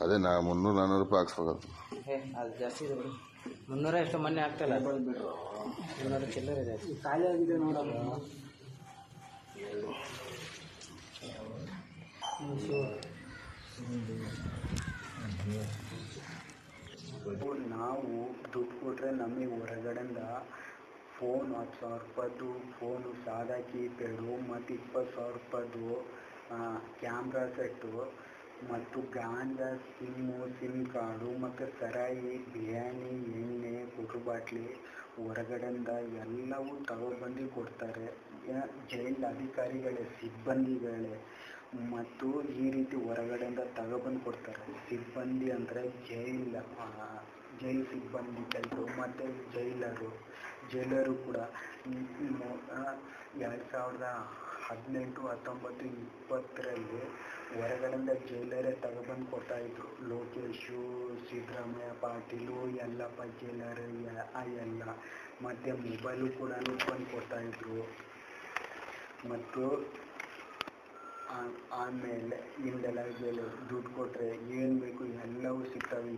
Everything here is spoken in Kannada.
ಅದೇ ನಾ 300-400 ರೂಪಾಯಿ ಹಾಕ್ಸ್ಬೇಕು. ಅದು ಜಾಸ್ತಿ ಇದೆ ಬಿಡಿ. 300 ಎಷ್ಟು ಮೊನ್ನೆ ಆಗ್ತಲ್ಲ, 300 ಚಿಲ್ಲರೆ ಇದೆ. ಖಾಲಿ ಆಗಿದೆ ನೋಡೋದು. ನಾವು ದುಡ್ಡು ಕೊಟ್ಟರೆ ನಮಗೆ ಹೊರಗಡೆಯಿಂದ ಫೋನ್ 10,000 ರೂಪಾಯ್ದು ಫೋನು, ಸಾದಾ ಕೀಪ್ಯಾಡು ಮತ್ತು 20,000 ರೂಪಾಯ್ದು ಕ್ಯಾಮ್ರಾ ಸೆಟ್ಟು ಮತ್ತು ಗಾಂಜಾ, ಸಿಮ್ ಕಾರ್ಡು ಮತ್ತು ಸರಾಯಿ, ಬಿರಿಯಾನಿ, ಎಣ್ಣೆ, ಗುಟ್ರು ಬಾಟ್ಲಿ ಹೊರಗಡೆಯಿಂದ ಎಲ್ಲವೂ ತಗೊಬಂದು ಕೊಡ್ತಾರೆ. ಜೈಲ್ ಅಧಿಕಾರಿಗಳೇ, ಸಿಬ್ಬಂದಿಗಳೇ ಮತ್ತು ಈ ರೀತಿ ಹೊರಗಡೆಯಿಂದ ತಗೊಬಂದು ಕೊಡ್ತಾರೆ. ಸಿಬ್ಬಂದಿ ಅಂದರೆ ಜೈಲ್ ಸಿಬ್ಬಂದಿ ಕೆಲಸ ಮತ್ತು ಜೈಲರು ಕೂಡ 2018, 19, 20ರಲ್ಲಿ ಹೊರಗಡೆಯಿಂದ ಜೈಲರೇ ತಗೊಬಂದು ಕೊಡ್ತಾಯಿದ್ರು. ಲೋಕೇಶು, ಸಿದ್ದರಾಮಯ್ಯ ಪಾಟೀಲು, ಯಲ್ಲಪ್ಪ ಜೈಲರು ಎಲ್ಲ ಮತ್ತು ಮೊಬೈಲು ಕೂಡ ಬಂದು ಕೊಡ್ತಾಯಿದ್ರು. ಮತ್ತು ಆಮೇಲೆ ಹಿಂದೆಲ್ಲ ದುಡ್ಡು ಕೊಟ್ಟರೆ ಏನು ಬೇಕು ಎಲ್ಲವೂ ಸಿಗ್ತವೆ.